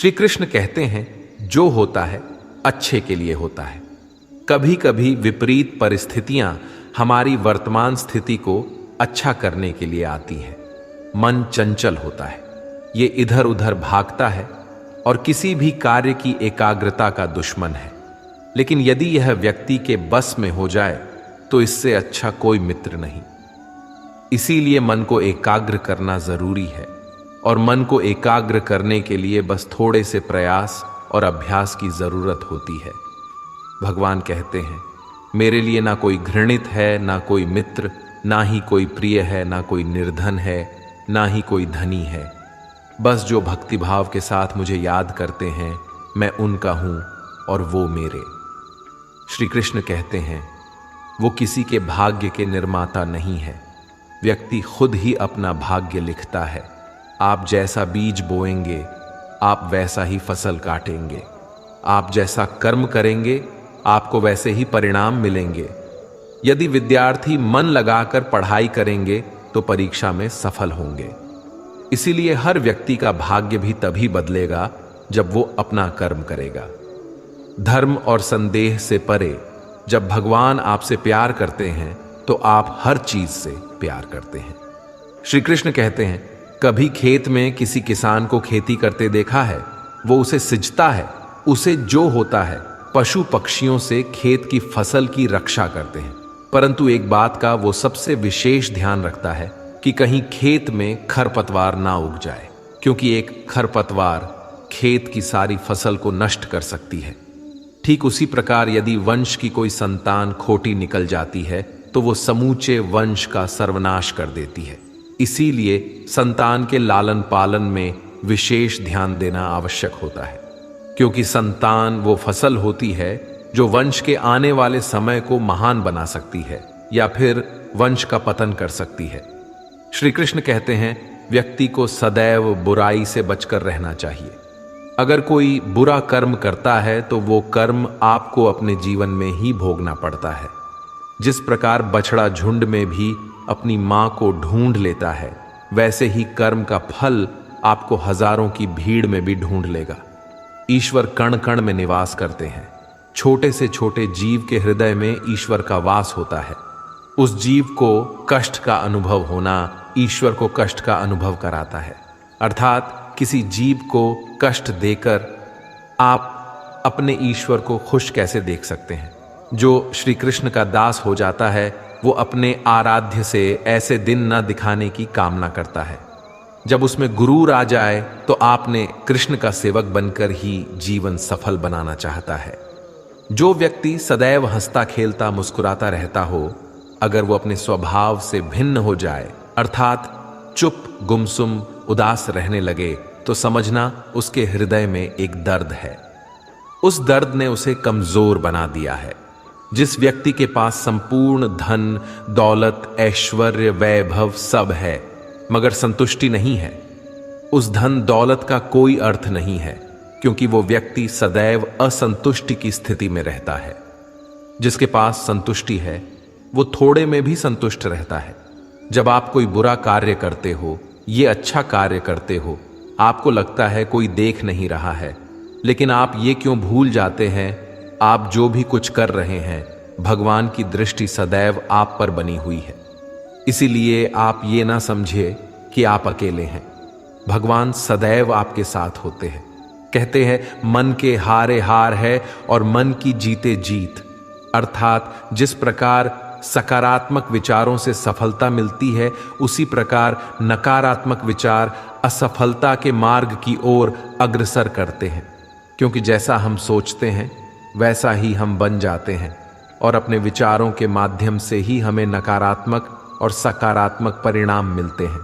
श्री कृष्ण कहते हैं, जो होता है अच्छे के लिए होता है। कभी कभी विपरीत परिस्थितियां हमारी वर्तमान स्थिति को अच्छा करने के लिए आती हैं। मन चंचल होता है, ये इधर उधर भागता है और किसी भी कार्य की एकाग्रता का दुश्मन है। लेकिन यदि यह व्यक्ति के बस में हो जाए तो इससे अच्छा कोई मित्र नहीं। इसीलिए मन को एकाग्र करना जरूरी है, और मन को एकाग्र करने के लिए बस थोड़े से प्रयास और अभ्यास की जरूरत होती है। भगवान कहते हैं, मेरे लिए ना कोई घृणित है, ना कोई मित्र, ना ही कोई प्रिय है, ना कोई निर्धन है, ना ही कोई धनी है। बस जो भक्तिभाव के साथ मुझे याद करते हैं, मैं उनका हूं और वो मेरे। श्री कृष्ण कहते हैं, वो किसी के भाग्य के निर्माता नहीं है। व्यक्ति खुद ही अपना भाग्य लिखता है। आप जैसा बीज बोएंगे, आप वैसा ही फसल काटेंगे। आप जैसा कर्म करेंगे, आपको वैसे ही परिणाम मिलेंगे। यदि विद्यार्थी मन लगाकर पढ़ाई करेंगे तो परीक्षा में सफल होंगे। इसीलिए हर व्यक्ति का भाग्य भी तभी बदलेगा जब वो अपना कर्म करेगा। धर्म और संदेह से परे जब भगवान आपसे प्यार करते हैं तो आप हर चीज से प्यार करते हैं। श्री कृष्ण कहते हैं, कभी खेत में किसी किसान को खेती करते देखा है? वो उसे सिंचता है, उसे जो होता है पशु पक्षियों से खेत की फसल की रक्षा करते हैं। परंतु एक बात का वो सबसे विशेष ध्यान रखता है कि कहीं खेत में खरपतवार ना उग जाए, क्योंकि एक खरपतवार खेत की सारी फसल को नष्ट कर सकती है। ठीक उसी प्रकार यदि वंश की कोई संतान खोटी निकल जाती है तो वो समूचे वंश का सर्वनाश कर देती है। इसीलिए संतान के लालन पालन में विशेष ध्यान देना आवश्यक होता है, क्योंकि संतान वो फसल होती है जो वंश के आने वाले समय को महान बना सकती है या फिर वंश का पतन कर सकती है। श्री कृष्ण कहते हैं, व्यक्ति को सदैव बुराई से बचकर रहना चाहिए। अगर कोई बुरा कर्म करता है तो वो कर्म आपको अपने जीवन में ही भोगना पड़ता है। जिस प्रकार बछड़ा झुंड में भी अपनी मां को ढूंढ लेता है, वैसे ही कर्म का फल आपको हजारों की भीड़ में भी ढूंढ लेगा। ईश्वर कण कण में निवास करते हैं। छोटे से छोटे जीव के हृदय में ईश्वर का वास होता है। उस जीव को कष्ट का अनुभव होना ईश्वर को कष्ट का अनुभव कराता है। अर्थात किसी जीव को कष्ट देकर आप अपने ईश्वर को खुश कैसे देख सकते हैं? जो श्री कृष्ण का दास हो जाता है वो अपने आराध्य से ऐसे दिन न दिखाने की कामना करता है। जब उसमें गुरूर आ जाए तो आपने कृष्ण का सेवक बनकर ही जीवन सफल बनाना चाहता है। जो व्यक्ति सदैव हंसता खेलता मुस्कुराता रहता हो, अगर वो अपने स्वभाव से भिन्न हो जाए, अर्थात चुप गुमसुम उदास रहने लगे, तो समझना उसके हृदय में एक दर्द है। उस दर्द ने उसे कमजोर बना दिया है। जिस व्यक्ति के पास संपूर्ण धन दौलत ऐश्वर्य वैभव सब है मगर संतुष्टि नहीं है, उस धन दौलत का कोई अर्थ नहीं है, क्योंकि वो व्यक्ति सदैव असंतुष्टि की स्थिति में रहता है। जिसके पास संतुष्टि है वो थोड़े में भी संतुष्ट रहता है। जब आप कोई बुरा कार्य करते हो, ये अच्छा कार्य करते हो, आपको लगता है कोई देख नहीं रहा है, लेकिन आप ये क्यों भूल जाते हैं, आप जो भी कुछ कर रहे हैं भगवान की दृष्टि सदैव आप पर बनी हुई है। इसीलिए आप ये ना समझे कि आप अकेले हैं। भगवान सदैव आपके साथ होते हैं। कहते हैं, मन के हारे हार है और मन की जीते जीत। अर्थात जिस प्रकार सकारात्मक विचारों से सफलता मिलती है, उसी प्रकार नकारात्मक विचार असफलता के मार्ग की ओर अग्रसर करते हैं। क्योंकि जैसा हम सोचते हैं वैसा ही हम बन जाते हैं, और अपने विचारों के माध्यम से ही हमें नकारात्मक और सकारात्मक परिणाम मिलते हैं।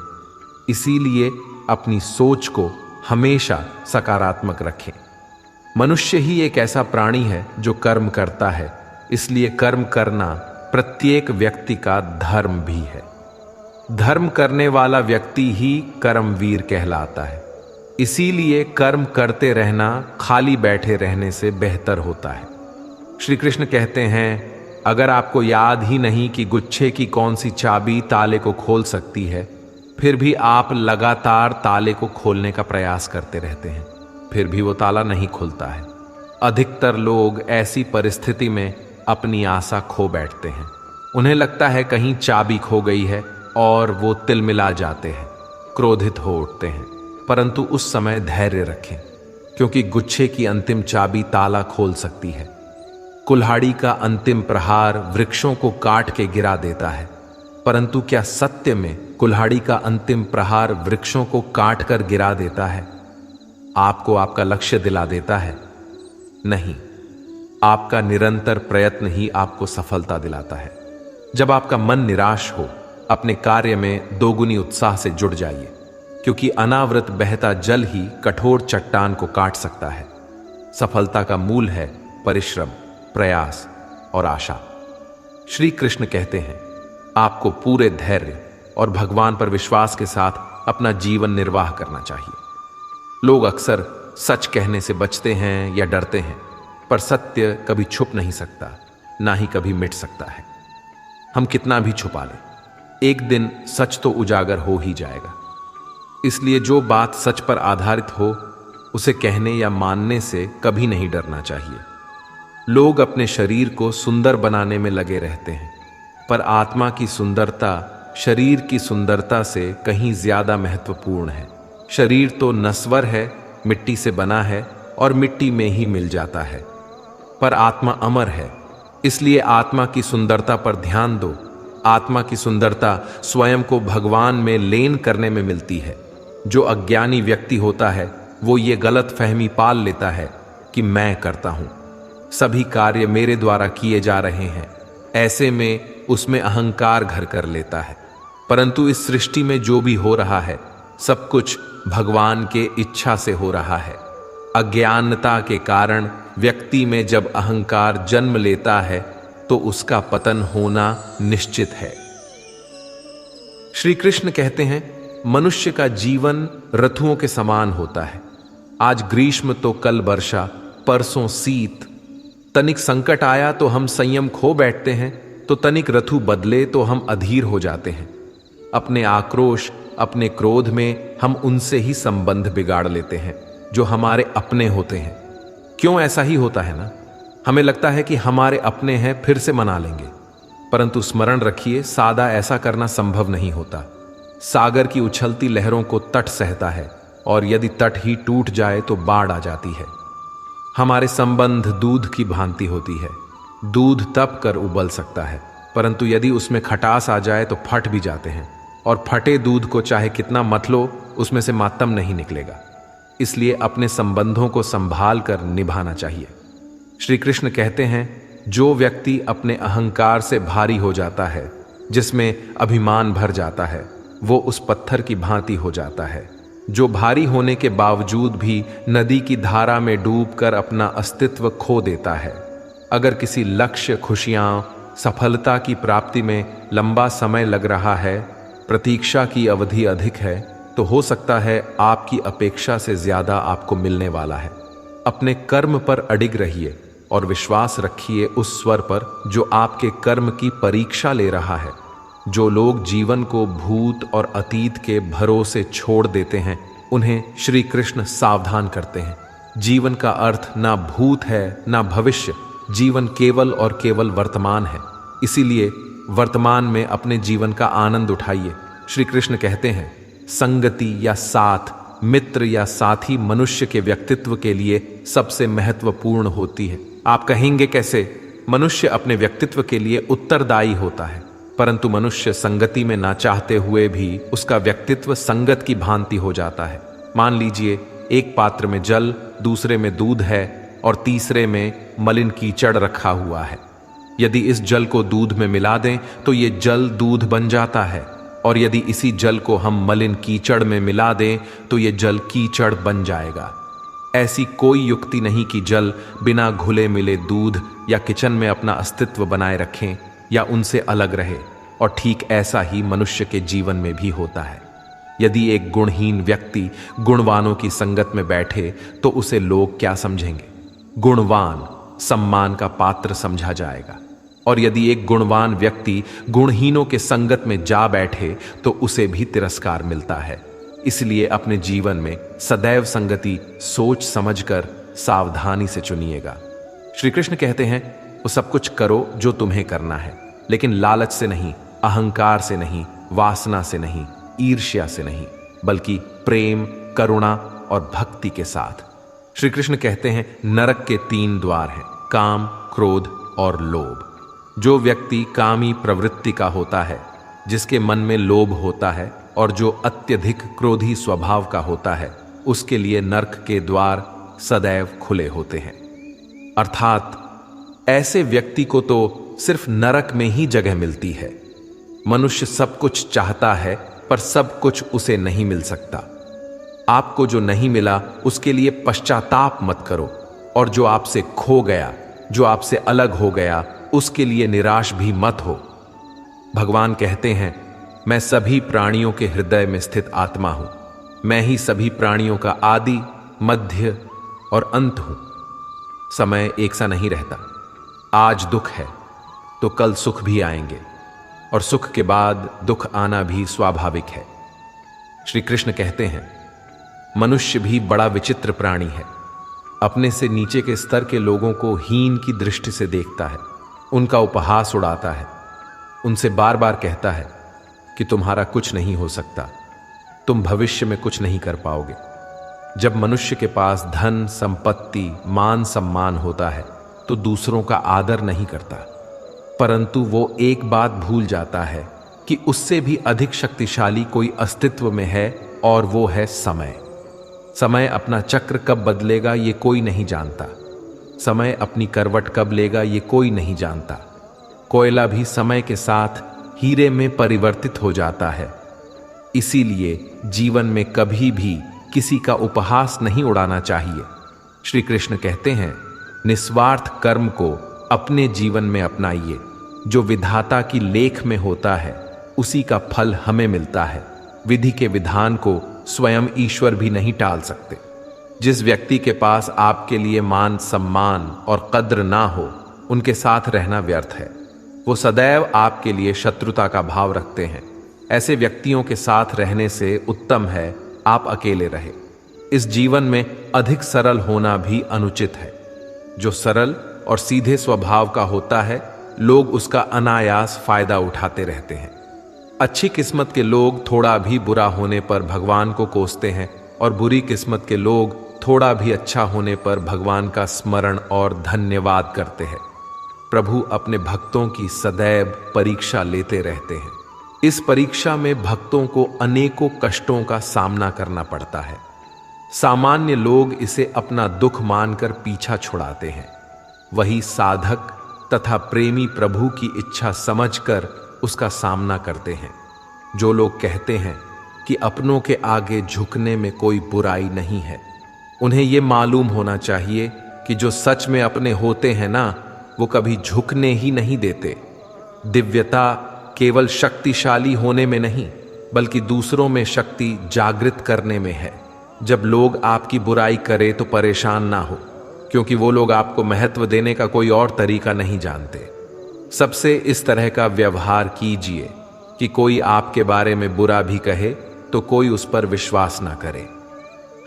इसीलिए अपनी सोच को हमेशा सकारात्मक रखें। मनुष्य ही एक ऐसा प्राणी है जो कर्म करता है, इसलिए कर्म करना प्रत्येक व्यक्ति का धर्म भी है। धर्म करने वाला व्यक्ति ही कर्मवीर कहलाता है। इसीलिए कर्म करते रहना खाली बैठे रहने से बेहतर होता है। श्री कृष्ण कहते हैं, अगर आपको याद ही नहीं कि गुच्छे की कौन सी चाबी ताले को खोल सकती है, फिर भी आप लगातार ताले को खोलने का प्रयास करते रहते हैं। फिर भी वो ताला नहीं खुलता है। अधिकतर लोग ऐसी परिस्थिति में अपनी आशा खो बैठते हैं। उन्हें लगता है कहीं चाबी खो गई है और वो तिलमिला जाते हैं, क्रोधित हो उठते हैं। परंतु उस समय धैर्य रखें, क्योंकि गुच्छे की अंतिम चाबी ताला खोल सकती है। कुल्हाड़ी का अंतिम प्रहार वृक्षों को काट के गिरा देता है, परंतु क्या सत्य में कुल्हाड़ी का अंतिम प्रहार वृक्षों को काट कर गिरा देता है? आपको आपका लक्ष्य दिला देता है? नहीं, आपका निरंतर प्रयत्न ही आपको सफलता दिलाता है। जब आपका मन निराश हो, अपने कार्य में दोगुनी उत्साह से जुड़ जाइए, क्योंकि अनावृत बहता जल ही कठोर चट्टान को काट सकता है। सफलता का मूल है परिश्रम, प्रयास और आशा। श्री कृष्ण कहते हैं, आपको पूरे धैर्य और भगवान पर विश्वास के साथ अपना जीवन निर्वाह करना चाहिए। लोग अक्सर सच कहने से बचते हैं या डरते हैं, पर सत्य कभी छुप नहीं सकता, ना ही कभी मिट सकता है। हम कितना भी छुपा लें, एक दिन सच तो उजागर हो ही जाएगा। इसलिए जो बात सच पर आधारित हो, उसे कहने या मानने से कभी नहीं डरना चाहिए। लोग अपने शरीर को सुंदर बनाने में लगे रहते हैं, पर आत्मा की सुंदरता शरीर की सुंदरता से कहीं ज्यादा महत्वपूर्ण है। शरीर तो नश्वर है, मिट्टी से बना है और मिट्टी में ही मिल जाता है, पर आत्मा अमर है। इसलिए आत्मा की सुंदरता पर ध्यान दो। आत्मा की सुंदरता स्वयं को भगवान में लीन करने में मिलती है। जो अज्ञानी व्यक्ति होता है, वो ये गलत फहमी पाल लेता है कि मैं करता हूं, सभी कार्य मेरे द्वारा किए जा रहे हैं। ऐसे में उसमें अहंकार घर कर लेता है। परंतु इस सृष्टि में जो भी हो रहा है, सब कुछ भगवान के इच्छा से हो रहा है। अज्ञानता के कारण व्यक्ति में जब अहंकार जन्म लेता है, तो उसका पतन होना निश्चित है। श्री कृष्ण कहते हैं, मनुष्य का जीवन ऋतुओं के समान होता है। आज ग्रीष्म तो कल वर्षा, परसों शीत। तनिक संकट आया तो हम संयम खो बैठते हैं, तो तनिक ऋतु बदले तो हम अधीर हो जाते हैं। अपने आक्रोश, अपने क्रोध में हम उनसे ही संबंध बिगाड़ लेते हैं जो हमारे अपने होते हैं। क्यों ऐसा ही होता है ना? हमें लगता है कि हमारे अपने हैं, फिर से मना लेंगे। परंतु स्मरण रखिए, सादा ऐसा करना संभव नहीं होता। सागर की उछलती लहरों को तट सहता है, और यदि तट ही टूट जाए तो बाढ़ आ जाती है। हमारे संबंध दूध की भांति होती है। दूध तप कर उबल सकता है, परंतु यदि उसमें खटास आ जाए तो फट भी जाते हैं, और फटे दूध को चाहे कितना मत लो, उसमें से मातम नहीं निकलेगा। इसलिए अपने संबंधों को संभाल कर निभाना चाहिए। श्री कृष्ण कहते हैं, जो व्यक्ति अपने अहंकार से भारी हो जाता है, जिसमें अभिमान भर जाता है, वो उस पत्थर की भांति हो जाता है, जो भारी होने के बावजूद भी नदी की धारा में डूबकर अपना अस्तित्व खो देता है। अगर किसी लक्ष्य, खुशियां, सफलता की प्राप्ति में लंबा समय लग रहा है, प्रतीक्षा की अवधि अधिक है, तो हो सकता है आपकी अपेक्षा से ज्यादा आपको मिलने वाला है। अपने कर्म पर अडिग रहिए और विश्वास रखिए उस स्वर पर जो आपके कर्म की परीक्षा ले रहा है। जो लोग जीवन को भूत और अतीत के भरोसे छोड़ देते हैं, उन्हें श्री कृष्ण सावधान करते हैं। जीवन का अर्थ ना भूत है ना भविष्य, जीवन केवल और केवल वर्तमान है। इसीलिए वर्तमान में अपने जीवन का आनंद उठाइए। श्री कृष्ण कहते हैं, संगति या साथ, मित्र या साथी मनुष्य के व्यक्तित्व के लिए सबसे महत्वपूर्ण होती है। आप कहेंगे कैसे? मनुष्य अपने व्यक्तित्व के लिए उत्तरदायी होता है, परंतु मनुष्य संगति में ना चाहते हुए भी उसका व्यक्तित्व संगत की भांति हो जाता है। मान लीजिए, एक पात्र में जल, दूसरे में दूध है और तीसरे में मलिन कीचड़ रखा हुआ है। यदि इस जल को दूध में मिला दें तो ये जल दूध बन जाता है, और यदि इसी जल को हम मलिन कीचड़ में मिला दें तो ये जल कीचड़ बन जाएगा। ऐसी कोई युक्ति नहीं कि जल बिना घुले मिले दूध या किचन में अपना अस्तित्व बनाए रखें या उनसे अलग रहे। और ठीक ऐसा ही मनुष्य के जीवन में भी होता है। यदि एक गुणहीन व्यक्ति गुणवानों की संगत में बैठे तो उसे लोग क्या समझेंगे? गुणवान सम्मान का पात्र समझा जाएगा, और यदि एक गुणवान व्यक्ति गुणहीनों के संगत में जा बैठे तो उसे भी तिरस्कार मिलता है। इसलिए अपने जीवन में सदैव संगति सोच समझकर सावधानी से चुनिएगा। श्री कृष्ण कहते हैं, वो सब कुछ करो जो तुम्हें करना है, लेकिन लालच से नहीं, अहंकार से नहीं, वासना से नहीं, ईर्ष्या से नहीं, बल्कि प्रेम, करुणा और भक्ति के साथ। श्री कृष्ण कहते हैं, नरक के 3 द्वार हैं, काम, क्रोध और लोभ। जो व्यक्ति कामी प्रवृत्ति का होता है, जिसके मन में लोभ होता है और जो अत्यधिक क्रोधी स्वभाव का होता है, उसके लिए नरक के द्वार सदैव खुले होते हैं। अर्थात ऐसे व्यक्ति को तो सिर्फ नरक में ही जगह मिलती है। मनुष्य सब कुछ चाहता है, पर सब कुछ उसे नहीं मिल सकता। आपको जो नहीं मिला उसके लिए पश्चाताप मत करो, और जो आपसे खो गया, जो आपसे अलग हो गया, उसके लिए निराश भी मत हो। भगवान कहते हैं, मैं सभी प्राणियों के हृदय में स्थित आत्मा हूं। मैं ही सभी प्राणियों का आदि, मध्य और अंत हूं। समय एक सा नहीं रहता। आज दुख है तो कल सुख भी आएंगे, और सुख के बाद दुख आना भी स्वाभाविक है। श्री कृष्ण कहते हैं, मनुष्य भी बड़ा विचित्र प्राणी है। अपने से नीचे के स्तर के लोगों को हीन की दृष्टि से देखता है, उनका उपहास उड़ाता है, उनसे बार बार कहता है कि तुम्हारा कुछ नहीं हो सकता, तुम भविष्य में कुछ नहीं कर पाओगे। जब मनुष्य के पास धन, संपत्ति, मान सम्मान होता है तो दूसरों का आदर नहीं करता, परंतु वो एक बात भूल जाता है कि उससे भी अधिक शक्तिशाली कोई अस्तित्व में है, और वो है समय। समय अपना चक्र कब बदलेगा ये कोई नहीं जानता। समय अपनी करवट कब लेगा ये कोई नहीं जानता। कोयला भी समय के साथ हीरे में परिवर्तित हो जाता है। इसीलिए जीवन में कभी भी किसी का उपहास नहीं उड़ाना चाहिए। श्री कृष्ण कहते हैं, निस्वार्थ कर्म को अपने जीवन में अपनाइए। जो विधाता की लेख में होता है उसी का फल हमें मिलता है। विधि के विधान को स्वयं ईश्वर भी नहीं टाल सकते। जिस व्यक्ति के पास आपके लिए मान सम्मान और कद्र ना हो, उनके साथ रहना व्यर्थ है। वो सदैव आपके लिए शत्रुता का भाव रखते हैं। ऐसे व्यक्तियों के साथ रहने से उत्तम है आप अकेले रहे। इस जीवन में अधिक सरल होना भी अनुचित है। जो सरल और सीधे स्वभाव का होता है, लोग उसका अनायास फायदा उठाते रहते हैं। अच्छी किस्मत के लोग थोड़ा भी बुरा होने पर भगवान को कोसते हैं, और बुरी किस्मत के लोग थोड़ा भी अच्छा होने पर भगवान का स्मरण और धन्यवाद करते हैं। प्रभु अपने भक्तों की सदैव परीक्षा लेते रहते हैं। इस परीक्षा में भक्तों को अनेकों कष्टों का सामना करना पड़ता है। सामान्य लोग इसे अपना दुख मानकर पीछा छुड़ाते हैं। वही साधक तथा प्रेमी प्रभु की इच्छा समझकर उसका सामना करते हैं। जो लोग कहते हैं कि अपनों के आगे झुकने में कोई बुराई नहीं है, उन्हें यह मालूम होना चाहिए कि जो सच में अपने होते हैं ना, वो कभी झुकने ही नहीं देते। दिव्यता केवल शक्तिशाली होने में नहीं, बल्कि दूसरों में शक्ति जागृत करने में है। जब लोग आपकी बुराई करें तो परेशान ना हो, क्योंकि वो लोग आपको महत्व देने का कोई और तरीका नहीं जानते। सबसे इस तरह का व्यवहार कीजिए कि कोई आपके बारे में बुरा भी कहे तो कोई उस पर विश्वास ना करे।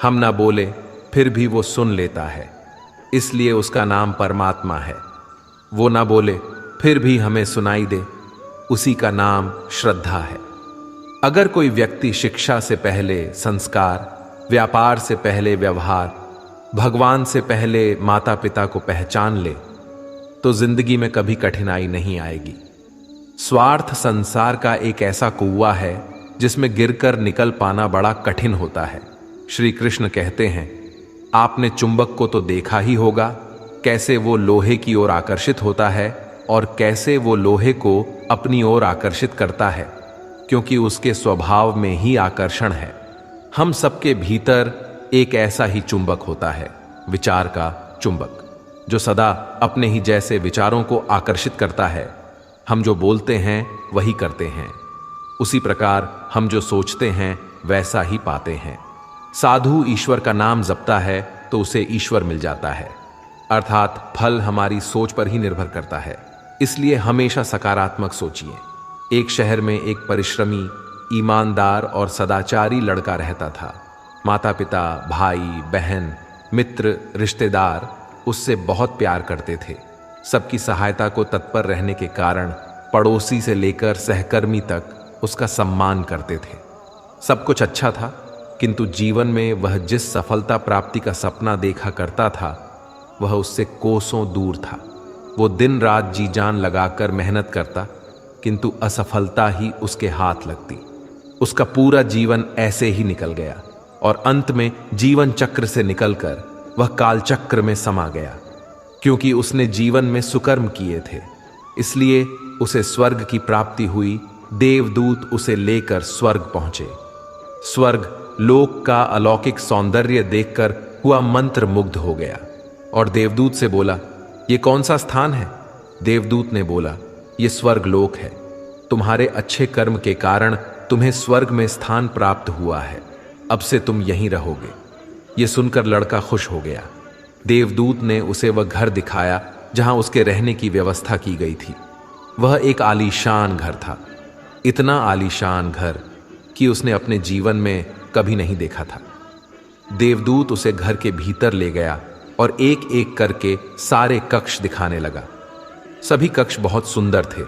हम ना बोले फिर भी वो सुन लेता है, इसलिए उसका नाम परमात्मा है। वो ना बोले फिर भी हमें सुनाई दे, उसी का नाम श्रद्धा है। अगर कोई व्यक्ति शिक्षा से पहले संस्कार, व्यापार से पहले व्यवहार, भगवान से पहले माता पिता को पहचान ले, तो जिंदगी में कभी कठिनाई नहीं आएगी। स्वार्थ संसार का एक ऐसा कुआं है जिसमें गिरकर निकल पाना बड़ा कठिन होता है। श्री कृष्ण कहते हैं, आपने चुंबक को तो देखा ही होगा, कैसे वो लोहे की ओर आकर्षित होता है और कैसे वो लोहे को अपनी ओर आकर्षित करता है, क्योंकि उसके स्वभाव में ही आकर्षण है। हम सबके भीतर एक ऐसा ही चुंबक होता है, विचार का चुंबक, जो सदा अपने ही जैसे विचारों को आकर्षित करता है। हम जो बोलते हैं वही करते हैं, उसी प्रकार हम जो सोचते हैं वैसा ही पाते हैं। साधु ईश्वर का नाम जपता है तो उसे ईश्वर मिल जाता है, अर्थात फल हमारी सोच पर ही निर्भर करता है। इसलिए हमेशा सकारात्मक सोचिए। एक शहर में एक परिश्रमी ईमानदार और सदाचारी लड़का रहता था। माता पिता, भाई बहन, मित्र, रिश्तेदार उससे बहुत प्यार करते थे। सबकी सहायता को तत्पर रहने के कारण पड़ोसी से लेकर सहकर्मी तक उसका सम्मान करते थे। सब कुछ अच्छा था, किंतु जीवन में वह जिस सफलता प्राप्ति का सपना देखा करता था वह उससे कोसों दूर था। वो दिन रात जी जान लगाकर मेहनत करता, किंतु असफलता ही उसके हाथ लगती। उसका पूरा जीवन ऐसे ही निकल गया और अंत में जीवन चक्र से निकलकर वह काल चक्र में समा गया। क्योंकि उसने जीवन में सुकर्म किए थे, इसलिए उसे स्वर्ग की प्राप्ति हुई। देवदूत उसे लेकर स्वर्ग पहुंचे। स्वर्ग लोक का अलौकिक सौंदर्य देखकर हुआ मंत्र मुग्ध हो गया और देवदूत से बोला, ये कौन सा स्थान है? देवदूत ने बोला, ये स्वर्ग लोक है। तुम्हारे अच्छे कर्म के कारण तुम्हें स्वर्ग में स्थान प्राप्त हुआ है। अब से तुम यहीं रहोगे। ये सुनकर लड़का खुश हो गया। देवदूत ने उसे वह घर दिखाया जहां उसके रहने की व्यवस्था की गई थी। वह एक आलीशान घर था, इतना आलीशान घर कि उसने अपने जीवन में कभी नहीं देखा था। देवदूत उसे घर के भीतर ले गया और एक एक करके सारे कक्ष दिखाने लगा। सभी कक्ष बहुत सुंदर थे।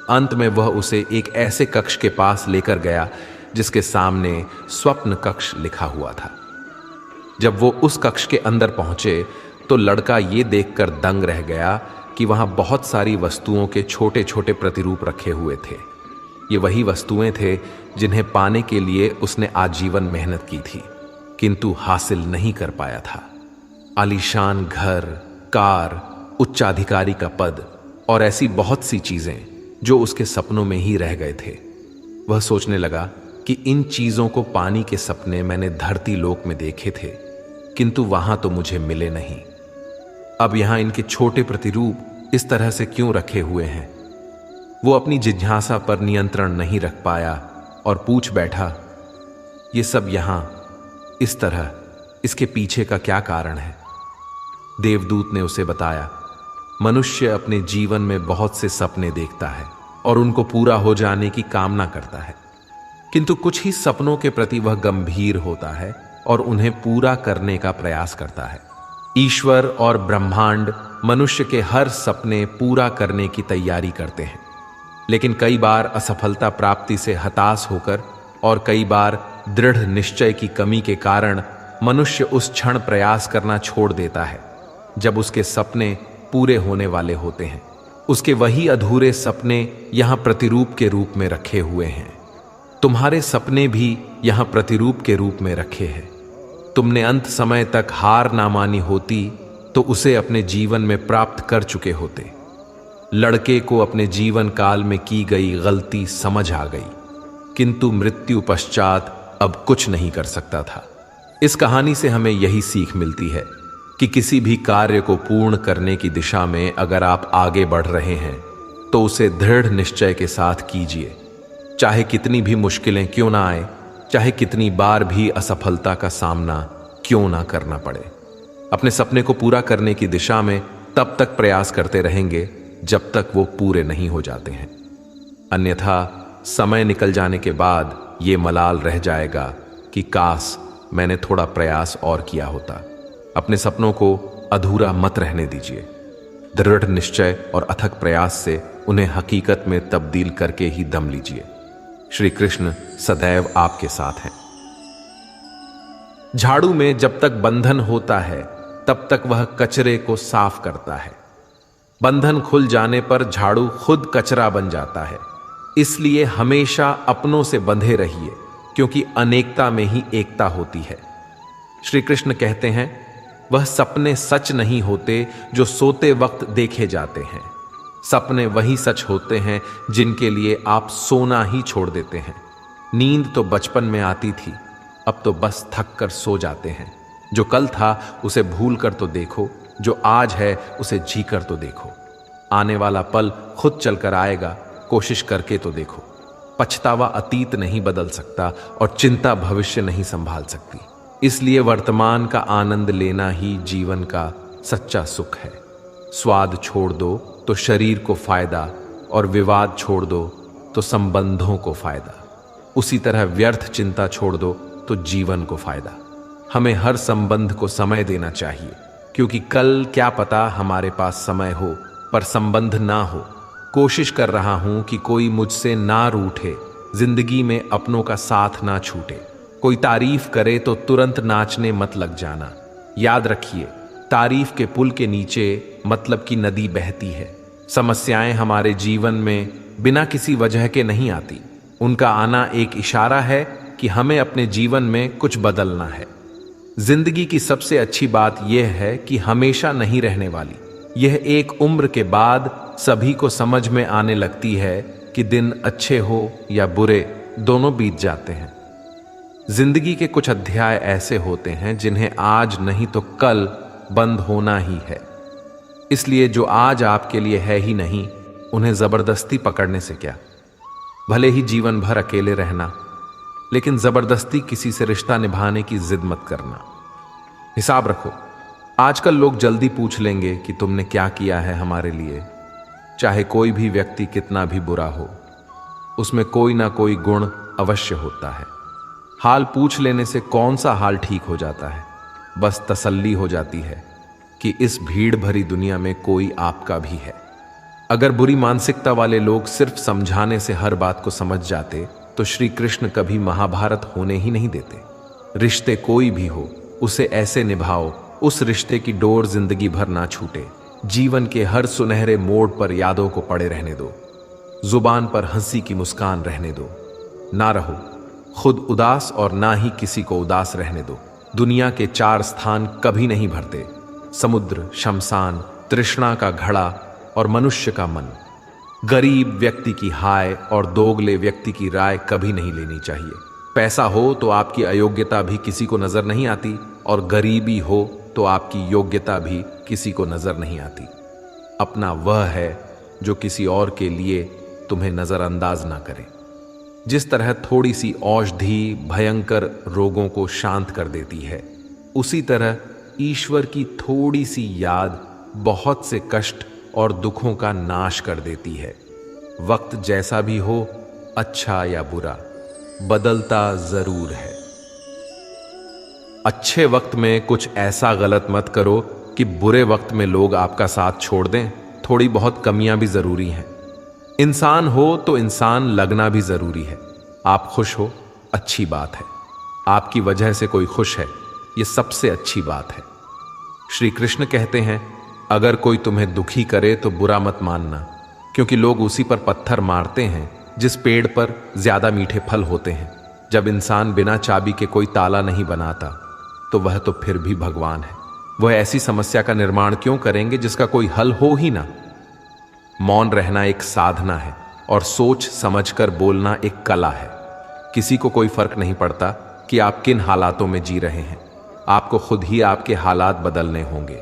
अंत में वह उसे एक ऐसे कक्ष के पास लेकर गया जिसके सामने स्वप्न कक्ष लिखा हुआ था। जब वो उस कक्ष के अंदर पहुंचे तो लड़का ये देखकर दंग रह गया कि वहां बहुत सारी वस्तुओं के छोटे छोटे प्रतिरूप रखे हुए थे। ये वही वस्तुएं थे जिन्हें पाने के लिए उसने आजीवन मेहनत की थी, किंतु हासिल नहीं कर पाया था। आलीशान घर, कार, उच्चाधिकारी का पद और ऐसी बहुत सी चीजें जो उसके सपनों में ही रह गए थे। वह सोचने लगा कि इन चीजों को पाने के सपने मैंने धरती लोक में देखे थे, किंतु वहां तो मुझे मिले नहीं। अब यहां इनके छोटे प्रतिरूप इस तरह से क्यों रखे हुए हैं? वो अपनी जिज्ञासा पर नियंत्रण नहीं रख पाया और पूछ बैठा, ये सब यहां इस तरह, इसके पीछे का क्या कारण है? देवदूत ने उसे बताया, मनुष्य अपने जीवन में बहुत से सपने देखता है और उनको पूरा हो जाने की कामना करता है, किंतु कुछ ही सपनों के प्रति वह गंभीर होता है और उन्हें पूरा करने का प्रयास करता है। ईश्वर और ब्रह्मांड मनुष्य के हर सपने पूरा करने की तैयारी करते हैं, लेकिन कई बार असफलता प्राप्ति से हताश होकर और कई बार दृढ़ निश्चय की कमी के कारण मनुष्य उस क्षण प्रयास करना छोड़ देता है जब उसके सपने पूरे होने वाले होते हैं। उसके वही अधूरे सपने यहां प्रतिरूप के रूप में रखे हुए हैं। तुम्हारे सपने भी यहां प्रतिरूप के रूप में रखे हैं। तुमने अंत समय तक हार ना मानी होती तो उसे अपने जीवन में प्राप्त कर चुके होते। लड़के को अपने जीवन काल में की गई गलती समझ आ गई, किंतु मृत्यु पश्चात अब कुछ नहीं कर सकता था। इस कहानी से हमें यही सीख मिलती है कि किसी भी कार्य को पूर्ण करने की दिशा में अगर आप आगे बढ़ रहे हैं तो उसे दृढ़ निश्चय के साथ कीजिए, चाहे कितनी भी मुश्किलें क्यों ना आए, चाहे कितनी बार भी असफलता का सामना क्यों ना करना पड़े। अपने सपने को पूरा करने की दिशा में तब तक प्रयास करते रहेंगे जब तक वो पूरे नहीं हो जाते हैं, अन्यथा समय निकल जाने के बाद ये मलाल रह जाएगा कि काश मैंने थोड़ा प्रयास और किया होता। अपने सपनों को अधूरा मत रहने दीजिए। दृढ़ निश्चय और अथक प्रयास से उन्हें हकीकत में तब्दील करके ही दम लीजिए। श्री कृष्ण सदैव आपके साथ हैं। झाड़ू में जब तक बंधन होता है तब तक वह कचरे को साफ करता है। बंधन खुल जाने पर झाड़ू खुद कचरा बन जाता है। इसलिए हमेशा अपनों से बंधे रहिए, क्योंकि अनेकता में ही एकता होती है। श्री कृष्ण कहते हैं, वह सपने सच नहीं होते जो सोते वक्त देखे जाते हैं। सपने वही सच होते हैं जिनके लिए आप सोना ही छोड़ देते हैं। नींद तो बचपन में आती थी, अब तो बस थक कर सो जाते हैं। जो कल था उसे भूल कर तो देखो, जो आज है उसे जी कर तो देखो। आने वाला पल खुद चलकर आएगा, कोशिश करके तो देखो। पछतावा अतीत नहीं बदल सकता और चिंता भविष्य नहीं संभाल सकती। इसलिए वर्तमान का आनंद लेना ही जीवन का सच्चा सुख है। स्वाद छोड़ दो तो शरीर को फायदा और विवाद छोड़ दो तो संबंधों को फायदा। उसी तरह व्यर्थ चिंता छोड़ दो तो जीवन को फायदा। हमें हर संबंध को समय देना चाहिए, क्योंकि कल क्या पता हमारे पास समय हो पर संबंध ना हो। कोशिश कर रहा हूं कि कोई मुझसे ना रूठे, जिंदगी में अपनों का साथ ना छूटे। कोई तारीफ करे तो तुरंत नाचने मत लग जाना। याद रखिए, तारीफ के पुल के नीचे मतलब की नदी बहती है। समस्याएं हमारे जीवन में बिना किसी वजह के नहीं आती। उनका आना एक इशारा है कि हमें अपने जीवन में कुछ बदलना है। जिंदगी की सबसे अच्छी बात यह है कि हमेशा नहीं रहने वाली। यह एक उम्र के बाद सभी को समझ में आने लगती है कि दिन अच्छे हो या बुरे, दोनों बीत जाते हैं। जिंदगी के कुछ अध्याय ऐसे होते हैं जिन्हें आज नहीं तो कल बंद होना ही है। इसलिए जो आज आपके लिए है ही नहीं, उन्हें जबरदस्ती पकड़ने से क्या। भले ही जीवन भर अकेले रहना, लेकिन जबरदस्ती किसी से रिश्ता निभाने की जिद मत करना। हिसाब रखो, आजकल लोग जल्दी पूछ लेंगे कि तुमने क्या किया है हमारे लिए। चाहे कोई भी व्यक्ति कितना भी बुरा हो, उसमें कोई ना कोई गुण अवश्य होता है। हाल पूछ लेने से कौन सा हाल ठीक हो जाता है। बस तसल्ली हो जाती है कि इस भीड़ भरी दुनिया में कोई आपका भी है। अगर बुरी मानसिकता वाले लोग सिर्फ समझाने से हर बात को समझ जाते तो श्री कृष्ण कभी महाभारत होने ही नहीं देते। रिश्ते कोई भी हो, उसे ऐसे निभाओ उस रिश्ते की डोर जिंदगी भर ना छूटे। जीवन के हर सुनहरे मोड़ पर यादों को पड़े रहने दो। जुबान पर हंसी की मुस्कान रहने दो। ना रहो खुद उदास और ना ही किसी को उदास रहने दो। दुनिया के 4 स्थान कभी नहीं भरते: समुद्र, शमशान, तृष्णा का घड़ा और मनुष्य का मन। गरीब व्यक्ति की हाय और दोगले व्यक्ति की राय कभी नहीं लेनी चाहिए। पैसा हो तो आपकी अयोग्यता भी किसी को नजर नहीं आती, और गरीबी हो तो आपकी योग्यता भी किसी को नजर नहीं आती। अपना वह है जो किसी और के लिए तुम्हें नजरअंदाज ना करे। जिस तरह थोड़ी सी औषधि भयंकर रोगों को शांत कर देती है, उसी तरह ईश्वर की थोड़ी सी याद बहुत से कष्ट और दुखों का नाश कर देती है। वक्त जैसा भी हो, अच्छा या बुरा, बदलता जरूर है। अच्छे वक्त में कुछ ऐसा गलत मत करो कि बुरे वक्त में लोग आपका साथ छोड़ दें। थोड़ी बहुत कमियां भी जरूरी हैं। इंसान हो तो इंसान लगना भी जरूरी है। आप खुश हो, अच्छी बात है। आपकी वजह से कोई खुश है, यह सबसे अच्छी बात है। श्री कृष्ण कहते हैं, अगर कोई तुम्हें दुखी करे तो बुरा मत मानना, क्योंकि लोग उसी पर पत्थर मारते हैं जिस पेड़ पर ज्यादा मीठे फल होते हैं। जब इंसान बिना चाबी के कोई ताला नहीं बनाता तो वह तो फिर भी भगवान है। वह ऐसी समस्या का निर्माण क्यों करेंगे जिसका कोई हल हो ही ना। मौन रहना एक साधना है और सोच समझकर बोलना एक कला है। किसी को कोई फर्क नहीं पड़ता कि आप किन हालातों में जी रहे हैं। आपको खुद ही आपके हालात बदलने होंगे।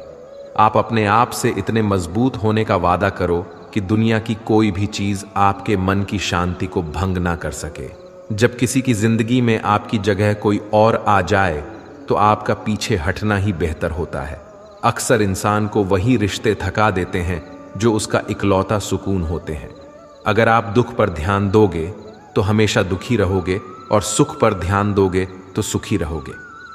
आप अपने आप से इतने मजबूत होने का वादा करो कि दुनिया की कोई भी चीज आपके मन की शांति को भंग ना कर सके। जब किसी की जिंदगी में आपकी जगह कोई और आ जाए तो आपका पीछे हटना ही बेहतर होता है। अक्सर इंसान को वही रिश्ते थका देते हैं जो उसका इकलौता सुकून होते हैं। अगर आप दुख पर ध्यान दोगे तो हमेशा दुखी रहोगे, और सुख पर ध्यान दोगे तो सुखी रहोगे।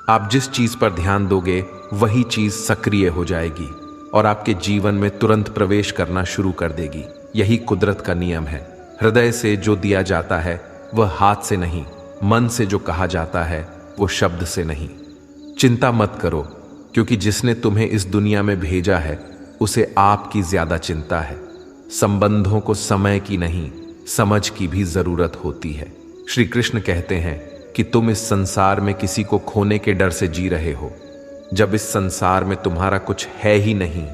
आप जिस चीज पर ध्यान दोगे वही चीज सक्रिय हो जाएगी और आपके जीवन में तुरंत प्रवेश करना शुरू कर देगी। यही कुदरत का नियम है। हृदय से जो दिया जाता है वह हाथ से नहीं, मन से जो कहा जाता है वो शब्द से नहीं। चिंता मत करो, क्योंकि जिसने तुम्हें इस दुनिया में भेजा है उसे आपकी ज्यादा चिंता है। संबंधों को समय की नहीं, समझ की भी जरूरत होती है। श्री कृष्ण कहते हैं कि तुम इस संसार में किसी को खोने के डर से जी रहे हो, जब इस संसार में तुम्हारा कुछ है ही नहीं।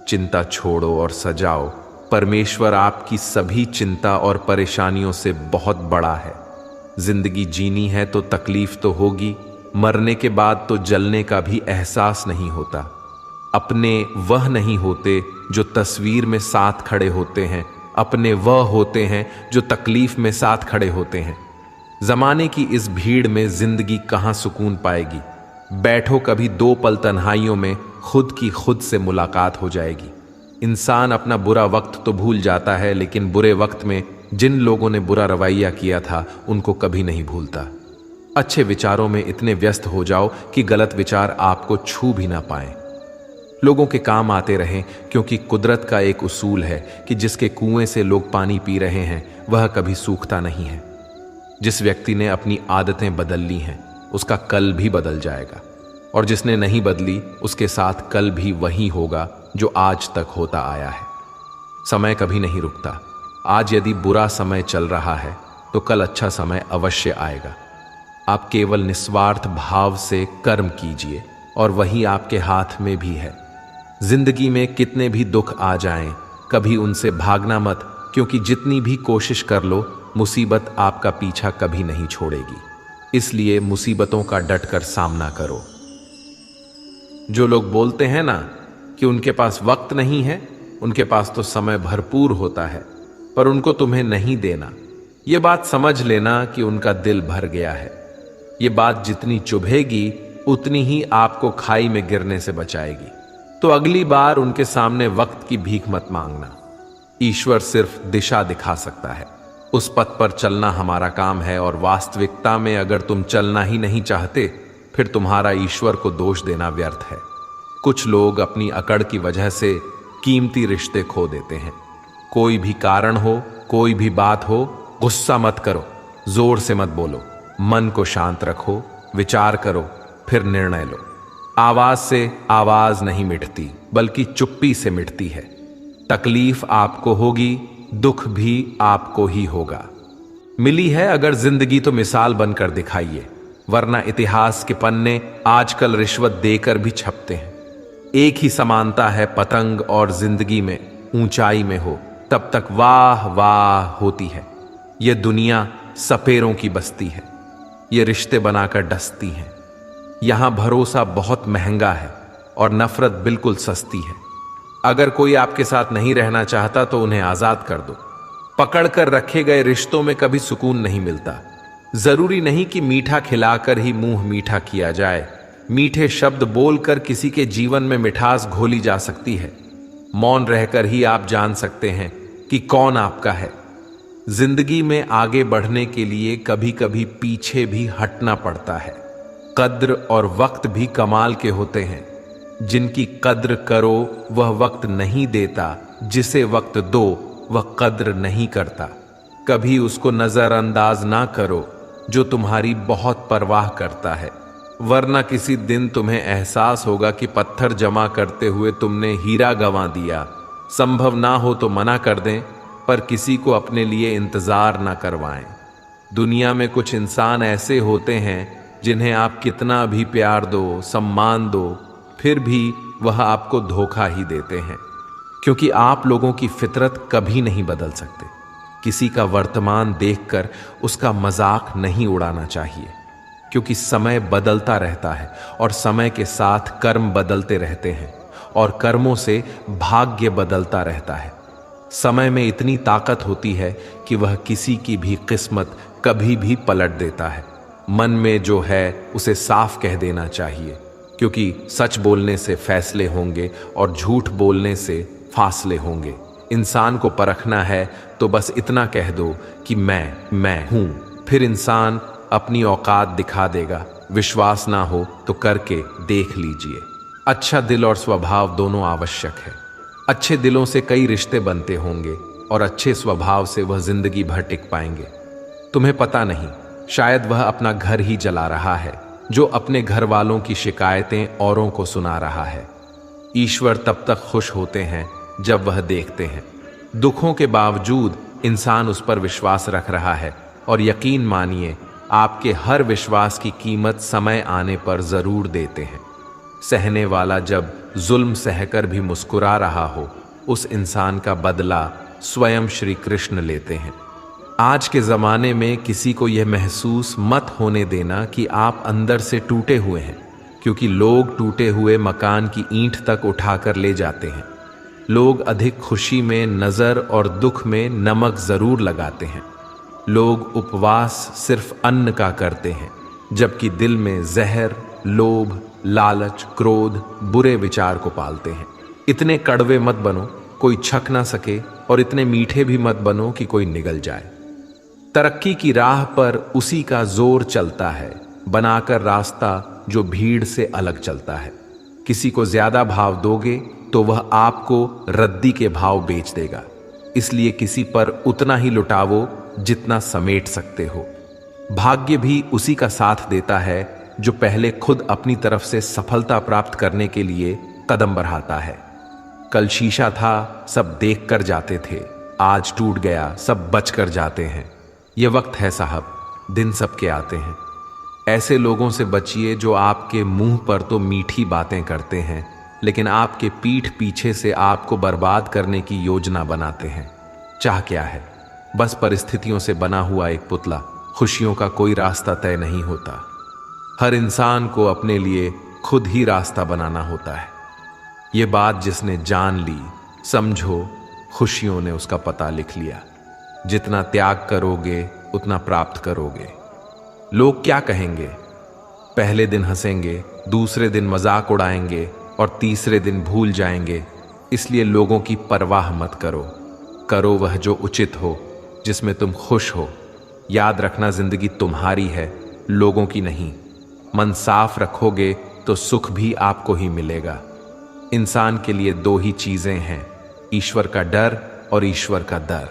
चिंता छोड़ो और सजाओ। परमेश्वर आपकी सभी चिंता और परेशानियों से बहुत बड़ा है। जिंदगी जीनी है तो तकलीफ तो होगी, मरने के बाद तो जलने का भी एहसास नहीं होता। अपने वह नहीं होते जो तस्वीर में साथ खड़े होते हैं, अपने वह होते हैं जो तकलीफ में साथ खड़े होते हैं। जमाने की इस भीड़ में जिंदगी कहाँ सुकून पाएगी। बैठो कभी 2 पल तन्हाइयों में, खुद की खुद से मुलाकात हो जाएगी। इंसान अपना बुरा वक्त तो भूल जाता है, लेकिन बुरे वक्त में जिन लोगों ने बुरा रवैया किया था उनको कभी नहीं भूलता। अच्छे विचारों में इतने व्यस्त हो जाओ कि गलत विचार आपको छू भी ना पाएं। लोगों के काम आते रहें, क्योंकि कुदरत का एक उसूल है कि जिसके कुएं से लोग पानी पी रहे हैं वह कभी सूखता नहीं है। जिस व्यक्ति ने अपनी आदतें बदल ली हैं उसका कल भी बदल जाएगा, और जिसने नहीं बदली उसके साथ कल भी वही होगा जो आज तक होता आया है। समय कभी नहीं रुकता। आज यदि बुरा समय चल रहा है तो कल अच्छा समय अवश्य आएगा। आप केवल निस्वार्थ भाव से कर्म कीजिए और वही आपके हाथ में भी है। जिंदगी में कितने भी दुख आ जाएं, कभी उनसे भागना मत, क्योंकि जितनी भी कोशिश कर लो मुसीबत आपका पीछा कभी नहीं छोड़ेगी। इसलिए मुसीबतों का डटकर सामना करो। जो लोग बोलते हैं ना कि उनके पास वक्त नहीं है, उनके पास तो समय भरपूर होता है, पर उनको तुम्हें नहीं देना। ये बात समझ लेना कि उनका दिल भर गया है। ये बात जितनी चुभेगी उतनी ही आपको खाई में गिरने से बचाएगी। तो अगली बार उनके सामने वक्त की भीख मत मांगना। ईश्वर सिर्फ दिशा दिखा सकता है, उस पथ पर चलना हमारा काम है। और वास्तविकता में अगर तुम चलना ही नहीं चाहते फिर तुम्हारा ईश्वर को दोष देना व्यर्थ है। कुछ लोग अपनी अकड़ की वजह से कीमती रिश्ते खो देते हैं। कोई भी कारण हो, कोई भी बात हो, गुस्सा मत करो, जोर से मत बोलो, मन को शांत रखो, विचार करो, फिर निर्णय लो। आवाज से आवाज नहीं मिटती, बल्कि चुप्पी से मिटती है। तकलीफ आपको होगी, दुख भी आपको ही होगा। मिली है अगर जिंदगी तो मिसाल बनकर दिखाइए, वरना इतिहास के पन्ने आजकल रिश्वत देकर भी छपते हैं। एक ही समानता है पतंग और जिंदगी में, ऊंचाई में हो तब तक वाह वाह होती है। यह दुनिया सपेरों की बस्ती है, ये रिश्ते बनाकर डसती हैं। यहां भरोसा बहुत महंगा है और नफरत बिल्कुल सस्ती है। अगर कोई आपके साथ नहीं रहना चाहता तो उन्हें आजाद कर दो। पकड़कर रखे गए रिश्तों में कभी सुकून नहीं मिलता। जरूरी नहीं कि मीठा खिलाकर ही मुंह मीठा किया जाए। मीठे शब्द बोलकर किसी के जीवन में मिठास घोली जा सकती है। मौन रहकर ही आप जान सकते हैं कि कौन आपका है। जिंदगी में आगे बढ़ने के लिए कभी कभी पीछे भी हटना पड़ता है। कद्र और वक्त भी कमाल के होते हैं। जिनकी कद्र करो वह वक्त नहीं देता, जिसे वक्त दो वह कद्र नहीं करता। कभी उसको नजरअंदाज ना करो जो तुम्हारी बहुत परवाह करता है, वरना किसी दिन तुम्हें एहसास होगा कि पत्थर जमा करते हुए तुमने हीरा गंवा दिया। संभव ना हो तो मना कर दें, पर किसी को अपने लिए इंतजार ना करवाएं। दुनिया में कुछ इंसान ऐसे होते हैं जिन्हें आप कितना भी प्यार दो, सम्मान दो, फिर भी वह आपको धोखा ही देते हैं, क्योंकि आप लोगों की फितरत कभी नहीं बदल सकते। किसी का वर्तमान देखकर उसका मजाक नहीं उड़ाना चाहिए, क्योंकि समय बदलता रहता है और समय के साथ कर्म बदलते रहते हैं और कर्मों से भाग्य बदलता रहता है। समय में इतनी ताकत होती है कि वह किसी की भी किस्मत कभी भी पलट देता है। मन में जो है उसे साफ कह देना चाहिए, क्योंकि सच बोलने से फैसले होंगे और झूठ बोलने से फासले होंगे। इंसान को परखना है तो बस इतना कह दो कि मैं हूं, फिर इंसान अपनी औकात दिखा देगा। विश्वास ना हो तो करके देख लीजिए। अच्छा दिल और स्वभाव दोनों आवश्यक है। अच्छे दिलों से कई रिश्ते बनते होंगे और अच्छे स्वभाव से वह जिंदगी भर टिक पाएंगे। तुम्हें पता नहीं, शायद वह अपना घर ही जला रहा है, जो अपने घर वालों की शिकायतें औरों को सुना रहा है। ईश्वर तब तक खुश होते हैं जब वह देखते हैं दुखों के बावजूद इंसान उस पर विश्वास रख रहा है। और यकीन मानिए, आपके हर विश्वास की कीमत समय आने पर जरूर देते हैं। सहने वाला जब जुल्म सहकर भी मुस्कुरा रहा हो, उस इंसान का बदला स्वयं श्री कृष्ण लेते हैं। आज के ज़माने में किसी को यह महसूस मत होने देना कि आप अंदर से टूटे हुए हैं, क्योंकि लोग टूटे हुए मकान की ईंट तक उठाकर ले जाते हैं। लोग अधिक खुशी में नज़र और दुख में नमक ज़रूर लगाते हैं। लोग उपवास सिर्फ अन्न का करते हैं, जबकि दिल में जहर, लोभ, लालच, क्रोध, बुरे विचार को पालते हैं। इतने कड़वे मत बनो कोई छक ना सके, और इतने मीठे भी मत बनो कि कोई निगल जाए। तरक्की की राह पर उसी का जोर चलता है, बनाकर रास्ता जो भीड़ से अलग चलता है। किसी को ज्यादा भाव दोगे तो वह आपको रद्दी के भाव बेच देगा, इसलिए किसी पर उतना ही लुटावो जितना समेट सकते हो। भाग्य भी उसी का साथ देता है जो पहले खुद अपनी तरफ से सफलता प्राप्त करने के लिए कदम बढ़ाता है। कल शीशा था, सब देख कर जाते थे, आज टूट गया, सब बच कर जाते हैं। ये वक्त है साहब, दिन सबके आते हैं। ऐसे लोगों से बचिए जो आपके मुंह पर तो मीठी बातें करते हैं, लेकिन आपके पीठ पीछे से आपको बर्बाद करने की योजना बनाते हैं। चाह क्या है? बस परिस्थितियों से बना हुआ एक पुतला। खुशियों का कोई रास्ता तय नहीं होता। हर इंसान को अपने लिए खुद ही रास्ता बनाना होता है। ये बात जिसने जान ली, समझो खुशियों ने उसका पता लिख लिया। जितना त्याग करोगे उतना प्राप्त करोगे। लोग क्या कहेंगे? पहले दिन हंसेंगे, दूसरे दिन मजाक उड़ाएंगे और तीसरे दिन भूल जाएंगे। इसलिए लोगों की परवाह मत करो। करो वह जो उचित हो, जिसमें तुम खुश हो। याद रखना, जिंदगी तुम्हारी है, लोगों की नहीं। मन साफ रखोगे तो सुख भी आपको ही मिलेगा। इंसान के लिए दो ही चीजें हैं, ईश्वर का डर और ईश्वर का दर।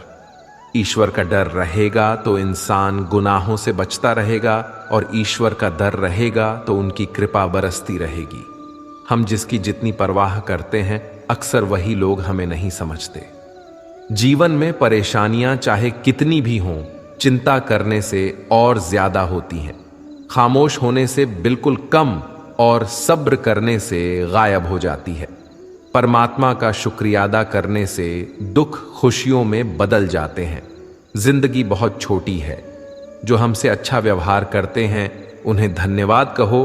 ईश्वर का डर रहेगा तो इंसान गुनाहों से बचता रहेगा, और ईश्वर का डर रहेगा तो उनकी कृपा बरसती रहेगी। हम जिसकी जितनी परवाह करते हैं, अक्सर वही लोग हमें नहीं समझते। जीवन में परेशानियां चाहे कितनी भी हों, चिंता करने से और ज्यादा होती हैं। खामोश होने से बिल्कुल कम और सब्र करने से गायब हो जाती है। परमात्मा का शुक्रिया अदा करने से दुख खुशियों में बदल जाते हैं। जिंदगी बहुत छोटी है। जो हमसे अच्छा व्यवहार करते हैं उन्हें धन्यवाद कहो,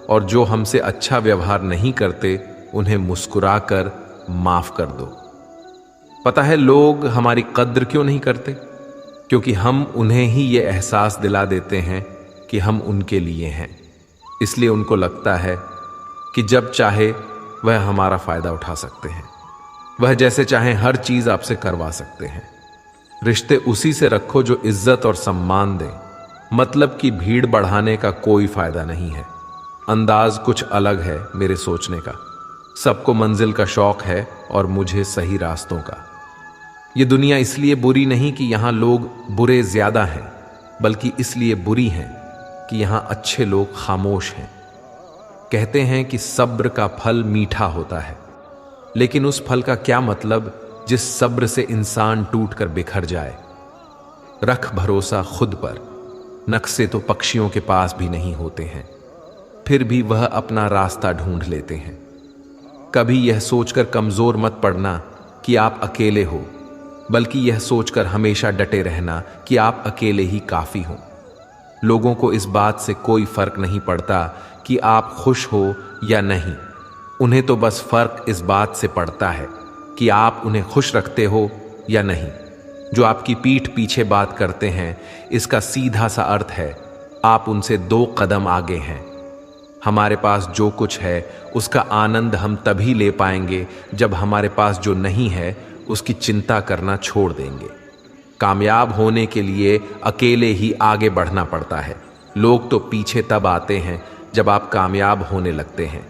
और जो हमसे अच्छा व्यवहार नहीं करते उन्हें मुस्कुराकर माफ कर दो। पता है लोग हमारी कद्र क्यों नहीं करते? क्योंकि हम उन्हें ही ये एहसास दिला देते हैं कि हम उनके लिए हैं। इसलिए उनको लगता है कि जब चाहे वह हमारा फायदा उठा सकते हैं। वह जैसे चाहें हर चीज आपसे करवा सकते हैं। रिश्ते उसी से रखो जो इज्जत और सम्मान दे। मतलब की भीड़ बढ़ाने का कोई फायदा नहीं है। अंदाज कुछ अलग है मेरे सोचने का। सबको मंजिल का शौक है और मुझे सही रास्तों का। ये दुनिया इसलिए बुरी नहीं कि यहां लोग बुरे ज्यादा हैं, बल्कि इसलिए बुरी हैं कि यहां अच्छे लोग खामोश हैं। कहते हैं कि सब्र का फल मीठा होता है, लेकिन उस फल का क्या मतलब जिस सब्र से इंसान टूटकर बिखर जाए। रख भरोसा खुद पर। नक्शे तो पक्षियों के पास भी नहीं होते हैं, फिर भी वह अपना रास्ता ढूंढ लेते हैं। कभी यह सोचकर कमजोर मत पड़ना कि आप अकेले हो, बल्कि यह सोचकर हमेशा डटे रहना कि आप अकेले ही काफी हो। लोगों को इस बात से कोई फर्क नहीं पड़ता कि आप खुश हो या नहीं। उन्हें तो बस फर्क इस बात से पड़ता है कि आप उन्हें खुश रखते हो या नहीं। जो आपकी पीठ पीछे बात करते हैं, इसका सीधा सा अर्थ है आप उनसे 2 कदम आगे हैं। हमारे पास जो कुछ है उसका आनंद हम तभी ले पाएंगे जब हमारे पास जो नहीं है उसकी चिंता करना छोड़ देंगे। कामयाब होने के लिए अकेले ही आगे बढ़ना पड़ता है। लोग तो पीछे तब आते हैं जब आप कामयाब होने लगते हैं।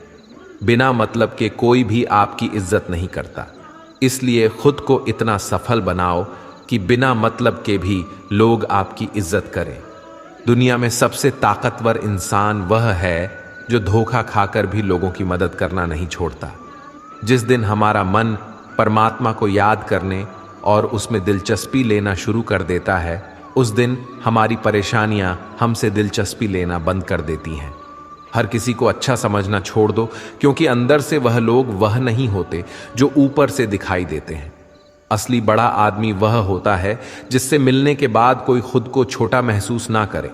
बिना मतलब के कोई भी आपकी इज्जत नहीं करता। इसलिए खुद को इतना सफल बनाओ कि बिना मतलब के भी लोग आपकी इज्जत करें। दुनिया में सबसे ताकतवर इंसान वह है जो धोखा खाकर भी लोगों की मदद करना नहीं छोड़ता। जिस दिन हमारा मन परमात्मा को याद करने और उसमें दिलचस्पी लेना शुरू कर देता है, उस दिन हमारी परेशानियां हमसे दिलचस्पी लेना बंद कर देती हैं। हर किसी को अच्छा समझना छोड़ दो, क्योंकि अंदर से वह लोग वह नहीं होते जो ऊपर से दिखाई देते हैं। असली बड़ा आदमी वह होता है जिससे मिलने के बाद कोई खुद को छोटा महसूस ना करे।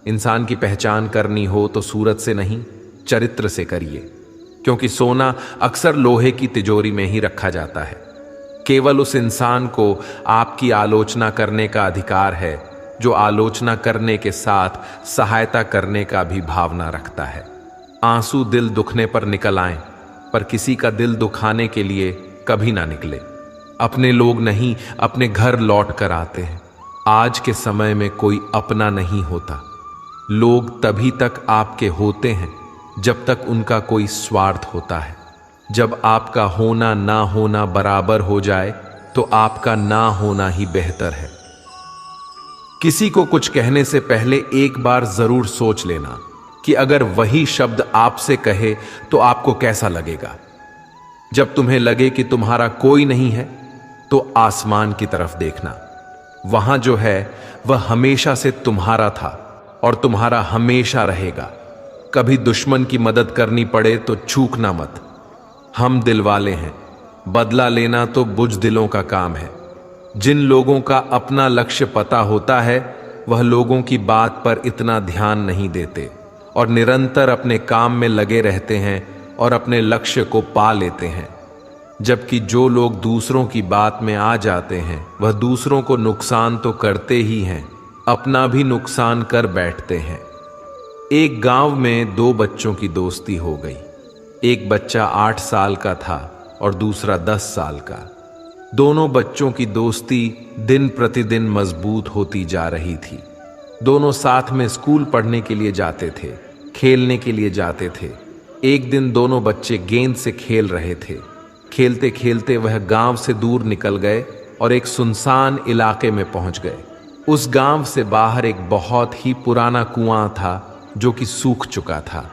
इंसान की पहचान करनी हो तो सूरत से नहीं, चरित्र से करिए, क्योंकि सोना अक्सर लोहे की तिजोरी में ही रखा जाता है। केवल उस इंसान को आपकी आलोचना करने का अधिकार है जो आलोचना करने के साथ सहायता करने का भी भावना रखता है। आंसू दिल दुखने पर निकल आएं, पर किसी का दिल दुखाने के लिए कभी ना निकले। अपने लोग नहीं अपने घर लौट कर आते हैं। आज के समय में कोई अपना नहीं होता। लोग तभी तक आपके होते हैं जब तक उनका कोई स्वार्थ होता है। जब आपका होना ना होना बराबर हो जाए तो आपका ना होना ही बेहतर है। किसी को कुछ कहने से पहले एक बार जरूर सोच लेना कि अगर वही शब्द आपसे कहे तो आपको कैसा लगेगा। जब तुम्हें लगे कि तुम्हारा कोई नहीं है तो आसमान की तरफ देखना। वहां जो है वह हमेशा से तुम्हारा था और तुम्हारा हमेशा रहेगा। कभी दुश्मन की मदद करनी पड़े तो चूकना मत। हम दिल वाले हैं, बदला लेना तो बुज़दिलों का काम है। जिन लोगों का अपना लक्ष्य पता होता है वह लोगों की बात पर इतना ध्यान नहीं देते और निरंतर अपने काम में लगे रहते हैं और अपने लक्ष्य को पा लेते हैं। जबकि जो लोग दूसरों की बात में आ जाते हैं वह दूसरों को नुकसान तो करते ही हैं, अपना भी नुकसान कर बैठते हैं। एक गांव में दो बच्चों की दोस्ती हो गई। एक बच्चा 8 साल का था और दूसरा 10 साल का। दोनों बच्चों की दोस्ती दिन प्रतिदिन मजबूत होती जा रही थी। दोनों साथ में स्कूल पढ़ने के लिए जाते थे, खेलने के लिए जाते थे। एक दिन दोनों बच्चे गेंद से खेल रहे थे। खेलते खेलते वह गांव से दूर निकल गए और एक सुनसान इलाके में पहुंच गए। उस गांव से बाहर एक बहुत ही पुराना कुआं था जो कि सूख चुका था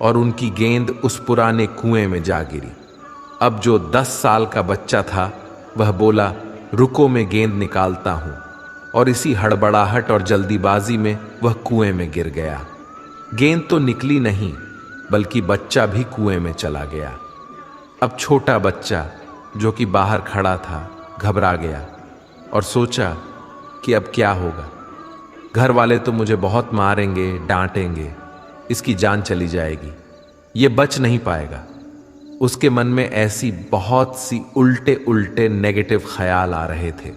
और उनकी गेंद उस पुराने कुएं में जा गिरी। अब जो 10 साल का बच्चा था वह बोला, रुको मैं गेंद निकालता हूं, और इसी हड़बड़ाहट और जल्दीबाजी में वह कुएं में गिर गया। गेंद तो निकली नहीं बल्कि बच्चा भी कुएं में चला गया। अब छोटा बच्चा जो कि बाहर खड़ा था घबरा गया और सोचा कि अब क्या होगा। घर वाले तो मुझे बहुत मारेंगे, डांटेंगे, इसकी जान चली जाएगी, ये बच नहीं पाएगा। उसके मन में ऐसी बहुत सी उल्टे उल्टे नेगेटिव ख्याल आ रहे थे।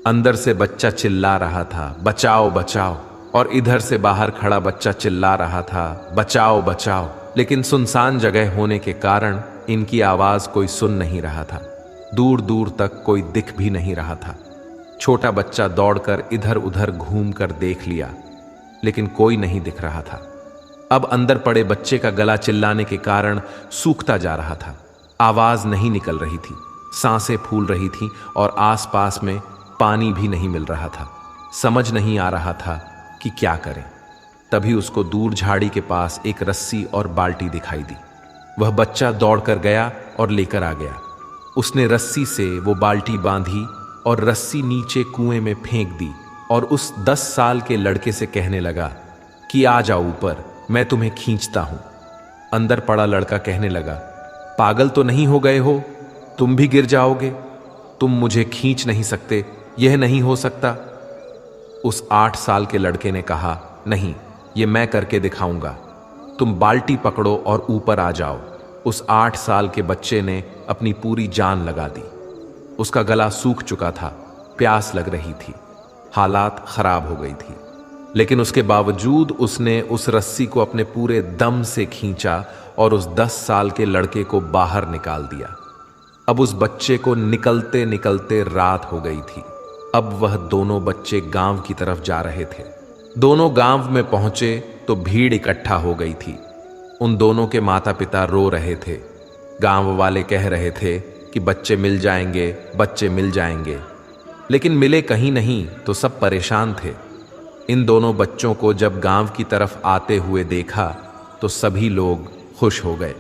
अंदर से बच्चा चिल्ला रहा था, बचाओ बचाओ, और इधर से बाहर खड़ा बच्चा चिल्ला रहा था, बचाओ बचाओ। लेकिन सुनसान जगह होने के कारण इनकी आवाज कोई सुन नहीं रहा था। दूर दूर तक कोई दिख भी नहीं रहा था। छोटा बच्चा दौड़कर इधर उधर घूमकर देख लिया लेकिन कोई नहीं दिख रहा था। अब अंदर पड़े बच्चे का गला चिल्लाने के कारण सूखता जा रहा था। आवाज नहीं निकल रही थी, सांसें फूल रही थीं और आसपास में पानी भी नहीं मिल रहा था। समझ नहीं आ रहा था कि क्या करें। तभी उसको दूर झाड़ी के पास एक रस्सी और बाल्टी दिखाई दी। वह बच्चा दौड़कर गया और लेकर आ गया। उसने रस्सी से वो बाल्टी बांधी और रस्सी नीचे कुएं में फेंक दी और उस 10 साल के लड़के से कहने लगा कि आ जाओ ऊपर, मैं तुम्हें खींचता हूं। अंदर पड़ा लड़का कहने लगा, पागल तो नहीं हो गए हो, तुम भी गिर जाओगे, तुम मुझे खींच नहीं सकते, यह नहीं हो सकता। उस 8 साल के लड़के ने कहा, नहीं, ये मैं करके दिखाऊंगा, तुम बाल्टी पकड़ो और ऊपर आ जाओ। उस 8 साल के बच्चे ने अपनी पूरी जान लगा दी। उसका गला सूख चुका था, प्यास लग रही थी, हालात खराब हो गई थी, लेकिन उसके बावजूद उसने उस रस्सी को अपने पूरे दम से खींचा और उस 10 साल के लड़के को बाहर निकाल दिया। अब उस बच्चे को निकलते निकलते रात हो गई थी। अब वह दोनों बच्चे गांव की तरफ जा रहे थे। दोनों गांव में पहुंचे तो भीड़ इकट्ठा हो गई थी। उन दोनों के माता पिता रो रहे थे। गांव वाले कह रहे थे कि बच्चे मिल जाएंगे, बच्चे मिल जाएंगे, लेकिन मिले कहीं नहीं तो सब परेशान थे। इन दोनों बच्चों को जब गांव की तरफ आते हुए देखा तो सभी लोग खुश हो गए।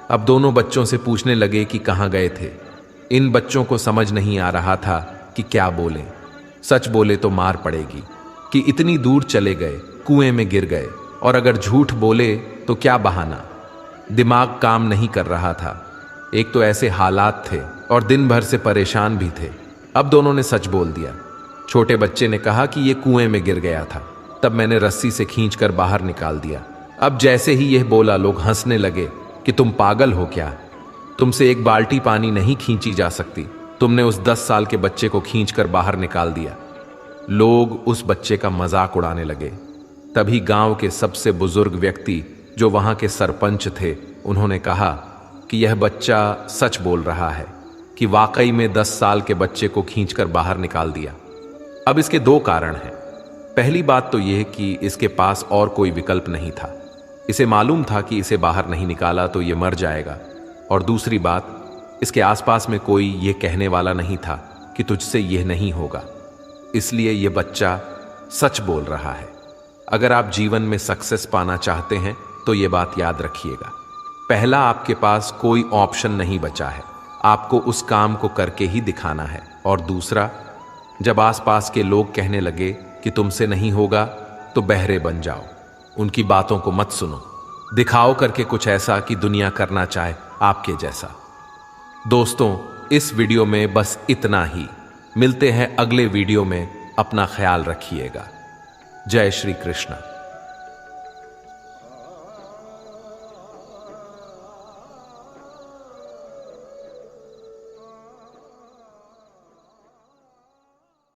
अब दोनों बच्चों से पूछने लगे कि कहाँ गए थे। इन बच्चों को समझ नहीं आ रहा था कि क्या बोलें। सच बोले तो मार पड़ेगी कि इतनी दूर चले गए, कुएं में गिर गए, और अगर झूठ बोले तो क्या बहाना। दिमाग काम नहीं कर रहा था। एक तो ऐसे हालात थे और दिन भर से परेशान भी थे। अब दोनों ने सच बोल दिया। छोटे बच्चे ने कहा कि ये कुएं में गिर गया था, तब मैंने रस्सी से खींचकर बाहर निकाल दिया। अब जैसे ही यह बोला लोग हंसने लगे कि तुम पागल हो क्या, तुमसे एक बाल्टी पानी नहीं खींची जा सकती, तुमने उस 10 साल के बच्चे को खींचकर बाहर निकाल दिया। लोग उस बच्चे का मजाक उड़ाने लगे। तभी गांव के सबसे बुजुर्ग व्यक्ति जो वहां के सरपंच थे, उन्होंने कहा कि यह बच्चा सच बोल रहा है। कि वाकई में 10 साल के बच्चे को खींचकर बाहर निकाल दिया। अब इसके 2 कारण हैं। पहली बात तो यह कि इसके पास और कोई विकल्प नहीं था। इसे मालूम था कि इसे बाहर नहीं निकाला तो यह मर जाएगा। और दूसरी बात, इसके आसपास में कोई यह कहने वाला नहीं था कि तुझसे यह नहीं होगा। इसलिए यह बच्चा सच बोल रहा है। अगर आप जीवन में सक्सेस पाना चाहते हैं तो यह बात याद रखिएगा। पहला, आपके पास कोई ऑप्शन नहीं बचा है, आपको उस काम को करके ही दिखाना है। और दूसरा, जब आसपास के लोग कहने लगे कि तुमसे नहीं होगा तो बहरे बन जाओ, उनकी बातों को मत सुनो। दिखाओ करके कुछ ऐसा कि दुनिया करना चाहे आपके जैसा। दोस्तों, इस वीडियो में बस इतना ही। मिलते हैं अगले वीडियो में। अपना ख्याल रखिएगा। जय श्री कृष्ण।